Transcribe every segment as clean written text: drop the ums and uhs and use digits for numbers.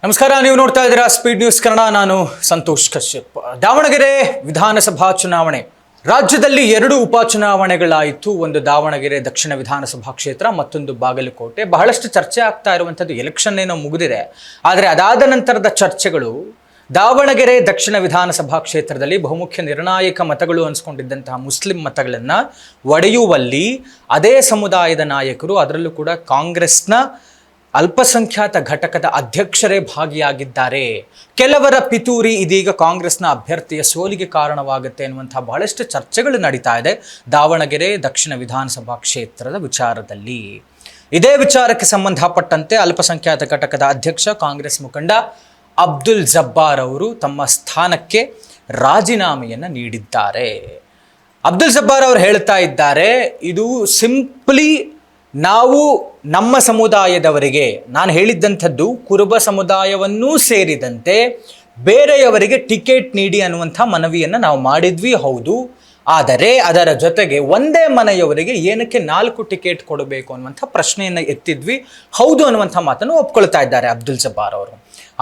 ನಮಸ್ಕಾರ, ನೀವು ನೋಡ್ತಾ ಇದ್ದೀರಾ ಸ್ಪೀಡ್ ನ್ಯೂಸ್ ಕನ್ನಡ. ನಾನು ಸಂತೋಷ್ ಕಶ್ಯಪ್. ದಾವಣಗೆರೆ ವಿಧಾನಸಭಾ ಚುನಾವಣೆ, ರಾಜ್ಯದಲ್ಲಿ 2 ಉಪಚುನಾವಣೆಗಳಾಯಿತು. ಒಂದು ದಾವಣಗೆರೆ ದಕ್ಷಿಣ ವಿಧಾನಸಭಾ ಕ್ಷೇತ್ರ, ಮತ್ತೊಂದು ಬಾಗಲಕೋಟೆ. ಬಹಳಷ್ಟು ಚರ್ಚೆ ಆಗ್ತಾ ಇರುವಂಥದ್ದು ಎಲೆಕ್ಷನ್ ಏನೋ ಮುಗಿದಿದೆ, ಆದರೆ ಅದಾದ ನಂತರದ ಚರ್ಚೆಗಳು ದಾವಣಗೆರೆ ದಕ್ಷಿಣ ವಿಧಾನಸಭಾ ಕ್ಷೇತ್ರದಲ್ಲಿ ಬಹುಮುಖ್ಯ ನಿರ್ಣಾಯಕ ಮತಗಳು ಅನಿಸ್ಕೊಂಡಿದ್ದಂತಹ ಮುಸ್ಲಿಂ ಮತಗಳನ್ನು ಒಡೆಯುವಲ್ಲಿ ಅದೇ ಸಮುದಾಯದ ನಾಯಕರು, ಅದರಲ್ಲೂ ಕೂಡ ಕಾಂಗ್ರೆಸ್ನ ಅಲ್ಪಸಂಖ್ಯಾತ ಘಟಕದ ಅಧ್ಯಕ್ಷರೇ ಭಾಗಿಯಾಗಿದ್ದಾರೆ. ಕೆಲವರ ಪಿತೂರಿ ಇದೀಗ ಕಾಂಗ್ರೆಸ್ನ ಅಭ್ಯರ್ಥಿಯ ಸೋಲಿಗೆ ಕಾರಣವಾಗುತ್ತೆ ಎನ್ನುವಂತಹ ಬಹಳಷ್ಟು ಚರ್ಚೆಗಳು ನಡೀತಾ ಇದೆ ದಾವಣಗೆರೆ ದಕ್ಷಿಣ ವಿಧಾನಸಭಾ ಕ್ಷೇತ್ರದ ವಿಚಾರದಲ್ಲಿ. ಇದೇ ವಿಚಾರಕ್ಕೆ ಸಂಬಂಧಪಟ್ಟಂತೆ ಅಲ್ಪಸಂಖ್ಯಾತ ಘಟಕದ ಅಧ್ಯಕ್ಷ ಕಾಂಗ್ರೆಸ್ ಮುಖಂಡ ಅಬ್ದುಲ್ ಜಬ್ಬಾರ್ ಅವರು ತಮ್ಮ ಸ್ಥಾನಕ್ಕೆ ರಾಜೀನಾಮೆಯನ್ನು ನೀಡಿದ್ದಾರೆ. ಅಬ್ದುಲ್ ಜಬ್ಬಾರ್ ಅವರು ಹೇಳ್ತಾ ಇದ್ದಾರೆ, ಇದು ಸಿಂಪ್ಲಿ ನಾವು ನಮ್ಮ ಸಮುದಾಯದವರಿಗೆ, ನಾನು ಹೇಳಿದ್ದಂಥದ್ದು ಕುರುಬ ಸಮುದಾಯವನ್ನೂ ಸೇರಿದಂತೆ ಬೇರೆಯವರಿಗೆ ಟಿಕೆಟ್ ನೀಡಿ ಅನ್ನುವಂಥ ಮನವಿಯನ್ನು ನಾವು ಮಾಡಿದ್ವಿ, ಹೌದು. ಆದರೆ ಅದರ ಜೊತೆಗೆ ಒಂದೇ ಮನೆಯವರಿಗೆ ಏನಕ್ಕೆ 4 ಟಿಕೆಟ್ ಕೊಡಬೇಕು ಅನ್ನುವಂಥ ಪ್ರಶ್ನೆಯನ್ನು ಎತ್ತಿದ್ವಿ, ಹೌದು ಅನ್ನುವಂಥ ಮಾತನ್ನು ಒಪ್ಕೊಳ್ತಾ ಇದ್ದಾರೆ ಅಬ್ದುಲ್ ಜಬ್ಬಾರ್ ಅವರು.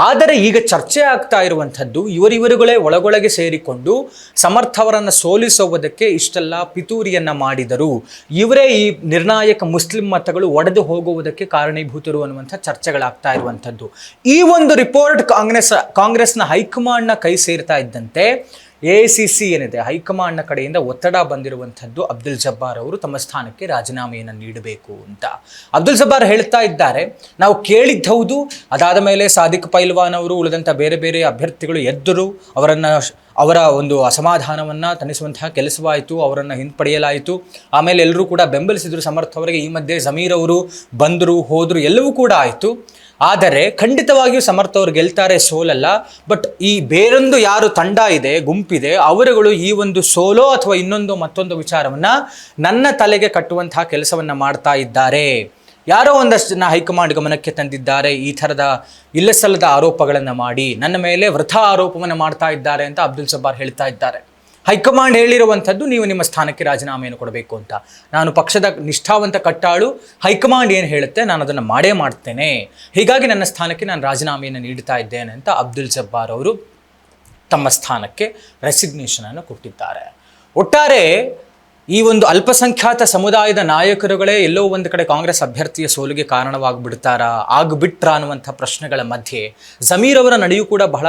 ಆದರೆ ಈಗ ಚರ್ಚೆ ಆಗ್ತಾ ಇರುವಂಥದ್ದು, ಇವರುಗಳೇ ಒಳಗೊಳಗೆ ಸೇರಿಕೊಂಡು ಸಮರ್ಥ ಅವರನ್ನು ಸೋಲಿಸುವುದಕ್ಕೆ ಇಷ್ಟೆಲ್ಲ ಪಿತೂರಿಯನ್ನು ಮಾಡಿದರು, ಇವರೇ ಈ ನಿರ್ಣಾಯಕ ಮುಸ್ಲಿಂ ಮತಗಳು ಒಡೆದು ಹೋಗುವುದಕ್ಕೆ ಕಾರಣೀಭೂತರು ಅನ್ನುವಂಥ ಚರ್ಚೆಗಳಾಗ್ತಾ ಇರುವಂಥದ್ದು. ಈ ಒಂದು ರಿಪೋರ್ಟ್ ಕಾಂಗ್ರೆಸ್ನ ಹೈಕಮಾಂಡ್ನ ಕೈ ಸೇರ್ತಾ ಇದ್ದಂತೆ AICC ಏನಿದೆ, ಹೈಕಮಾಂಡ್ನ ಕಡೆಯಿಂದ ಒತ್ತಡ ಬಂದಿರುವಂಥದ್ದು ಅಬ್ದುಲ್ ಜಬ್ಬಾರ್ ಅವರು ತಮ್ಮ ಸ್ಥಾನಕ್ಕೆ ರಾಜೀನಾಮೆಯನ್ನು ನೀಡಬೇಕು ಅಂತ. ಅಬ್ದುಲ್ ಜಬ್ಬಾರ್ ಹೇಳ್ತಾ ಇದ್ದಾರೆ, ನಾವು ಕೇಳಿದ್ದೌದು, ಅದಾದ ಮೇಲೆ ಸಾದಿಕ್ ಪೈಲ್ವಾನ್ ಅವರು ಉಳಿದಂಥ ಬೇರೆ ಬೇರೆ ಅಭ್ಯರ್ಥಿಗಳು ಎದ್ದರು, ಅವರ ಒಂದು ಅಸಮಾಧಾನವನ್ನು ತಣಿಸುವಂತಹ ಕೆಲಸವಾಯಿತು, ಅವರನ್ನು ಹಿಂಪಡೆಯಲಾಯಿತು. ಆಮೇಲೆ ಎಲ್ಲರೂ ಕೂಡ ಬೆಂಬಲಿಸಿದರು ಸಮರ್ಥ ಅವರಿಗೆ. ಈ ಮಧ್ಯೆ ಜಮೀರ್ ಅವರು ಬಂದರು ಹೋದರು, ಎಲ್ಲವೂ ಕೂಡ ಆಯಿತು. ಆದರೆ ಖಂಡಿತವಾಗಿಯೂ ಸಮರ್ಥ ಅವರು ಗೆಲ್ತಾರೆ, ಸೋಲಲ್ಲ. ಬಟ್ ಈ ಬೇರೊಂದು ಯಾರು ತಂಡ ಇದೆ, ಗುಂಪಿದೆ, ಅವರುಗಳು ಈ ಒಂದು ಸೋಲೋ ಅಥವಾ ಮತ್ತೊಂದು ವಿಚಾರವನ್ನು ನನ್ನ ತಲೆಗೆ ಕಟ್ಟುವಂತಹ ಕೆಲಸವನ್ನು ಮಾಡ್ತಾ ಇದ್ದಾರೆ. ಯಾರೋ ಒಂದಷ್ಟು ಜನ ಹೈಕಮಾಂಡ್ ಗಮನಕ್ಕೆ ತಂದಿದ್ದಾರೆ, ಈ ಥರದ ಇಲ್ಲಸಲ್ಲದ ಆರೋಪಗಳನ್ನು ಮಾಡಿ ನನ್ನ ಮೇಲೆ ವೃಥಾ ಆರೋಪವನ್ನು ಮಾಡ್ತಾ ಇದ್ದಾರೆ ಅಂತ ಅಬ್ದುಲ್ ಜಬ್ಬಾರ್ ಹೇಳ್ತಾ ಇದ್ದಾರೆ. ಹೈಕಮಾಂಡ್ ಹೇಳಿರುವಂಥದ್ದು ನೀವು ನಿಮ್ಮ ಸ್ಥಾನಕ್ಕೆ ರಾಜೀನಾಮೆಯನ್ನು ಕೊಡಬೇಕು ಅಂತ. ನಾನು ಪಕ್ಷದ ನಿಷ್ಠಾವಂತ ಕಟ್ಟಾಳು, ಹೈಕಮಾಂಡ್ ಏನು ಹೇಳುತ್ತೆ ನಾನು ಅದನ್ನು ಮಾಡೇ ಮಾಡ್ತೇನೆ, ಹೀಗಾಗಿ ನನ್ನ ಸ್ಥಾನಕ್ಕೆ ನಾನು ರಾಜೀನಾಮೆಯನ್ನು ನೀಡ್ತಾ ಇದ್ದೇನೆ ಅಂತ ಅಬ್ದುಲ್ ಜಬ್ಬಾರ್ ಅವರು ತಮ್ಮ ಸ್ಥಾನಕ್ಕೆ ರೆಸಿಗ್ನೇಷನನ್ನು ಕೊಟ್ಟಿದ್ದಾರೆ. ಒಟ್ಟಾರೆ ಈ ಒಂದು ಅಲ್ಪಸಂಖ್ಯಾತ ಸಮುದಾಯದ ನಾಯಕರುಗಳೇ ಎಲ್ಲೋ ಒಂದು ಕಡೆ ಕಾಂಗ್ರೆಸ್ ಅಭ್ಯರ್ಥಿಯ ಸೋಲಿಗೆ ಕಾರಣವಾಗ್ಬಿಡ್ತಾರಾ, ಆಗ್ಬಿಟ್ರಾ ಅನ್ನುವಂಥ ಪ್ರಶ್ನೆಗಳ ಮಧ್ಯೆ ಜಮೀರ್ ಅವರ ನಡೆಯೂ ಕೂಡ ಬಹಳ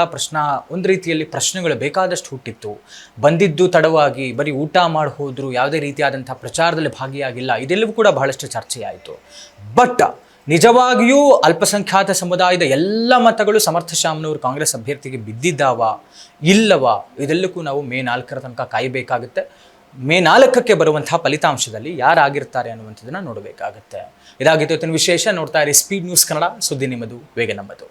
ಒಂದು ರೀತಿಯಲ್ಲಿ ಪ್ರಶ್ನೆಗಳು ಬೇಕಾದಷ್ಟು ಹುಟ್ಟಿತ್ತು. ಬಂದಿದ್ದು ತಡವಾಗಿ, ಬರೀ ಊಟ ಮಾಡಿ ಹೋದ್ರು, ಯಾವುದೇ ರೀತಿಯಾದಂಥ ಪ್ರಚಾರದಲ್ಲಿ ಭಾಗಿಯಾಗಿಲ್ಲ, ಇದೆಲ್ಲವೂ ಕೂಡ ಬಹಳಷ್ಟು ಚರ್ಚೆಯಾಯಿತು. ಬಟ್ ನಿಜವಾಗಿಯೂ ಅಲ್ಪಸಂಖ್ಯಾತ ಸಮುದಾಯದ ಎಲ್ಲ ಮತಗಳು ಸಮರ್ಥ ಶಾಮನೂರು ಕಾಂಗ್ರೆಸ್ ಅಭ್ಯರ್ಥಿಗೆ ಬಿದ್ದಿದ್ದಾವ ಇಲ್ಲವಾ, ಇದೆಲ್ಲಕ್ಕೂ ನಾವು ಮೇ 4ರ ತನಕ ಕಾಯಬೇಕಾಗುತ್ತೆ. ಮೇ 4ಕ್ಕೆ ಬರುವಂತಹ ಫಲಿತಾಂಶದಲ್ಲಿ ಯಾರಾಗಿರ್ತಾರೆ ಅನ್ನುವಂಥದ್ದನ್ನು ನೋಡಬೇಕಾಗುತ್ತೆ. ಇದಾಗಿತ್ತು ವಿಶೇಷ. ನೋಡ್ತಾ ಇರಿ ಸ್ಪೀಡ್ ನ್ಯೂಸ್ ಕನ್ನಡ, ಸುದ್ದಿ ನಿಮ್ಮದು, ವೇಗ ನಮ್ಮದು.